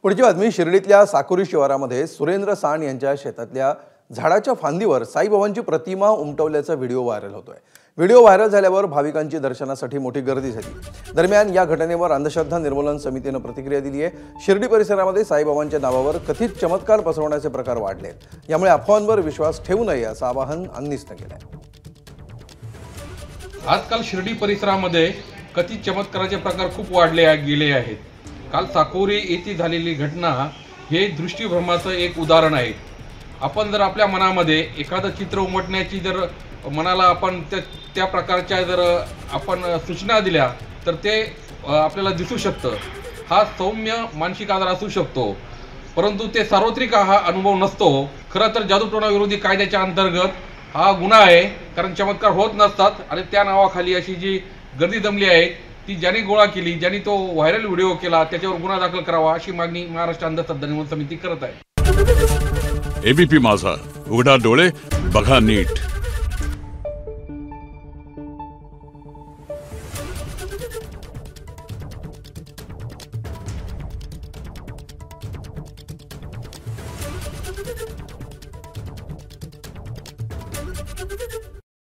पुढची बातमी शिर्डीतल्या साकुरी शिवारामध्ये सुरेंद्र साण यांच्या शेतातल्या झाडाच्या फांदीवर साईबाबांची प्रतिमा उमटवल्याचा व्हिडिओ व्हायरल होतोय। व्हिडिओ व्हायरल झाल्यावर भाविकांची दर्शनासाठी मोठी गर्दी झाली। दरम्यान या घटनेवर अंधश्रद्धा निर्मूलन समितीने प्रतिक्रिया दिली आहे। शिर्डी परिसरामध्ये साईबाबांच्या नावावर कथित चमत्कार पसरवण्याचे प्रकार वाढलेत, यामुळे अफवांवर विश्वास ठेवू नये असं आवाहन अंनिसने केलं आहे। आजकाल शिर्डी परिसरामध्ये कथित चमत्काराचे प्रकार खूप वाढले गेले आहेत। काल साकुरी येथे झालेली घटना हे दृष्टिभ्रमाचं एक उदाहरण आहे। आपण जर आपल्या मनामध्ये एखादं चित्र उमटण्याची जर मनाला आपण त्या प्रकारच्या जर आपण सूचना दिल्या तर ते आपल्याला दिसू शकतं। हा सौम्य मानसिक आजार असू शकतो, परंतु ते सार्वत्रिक हा अनुभव नसतो। खरं तर जादूटोणा विरोधी कायद्याच्या अंतर्गत हा गुन्हा आहे, कारण चमत्कार होत नसतात आणि त्या नावाखाली अशी जी गर्दी जमली आहे ती ज्यांनी गोळा केली, ज्यांनी तो व्हायरल व्हिडिओ केला त्याच्यावर गुन्हा दाखल करावा अशी मागणी महाराष्ट्र अंधश्रद्धा निर्मूलन समिती करत आहे। एबीपी माझा, उघडा डोळे बघा नीट।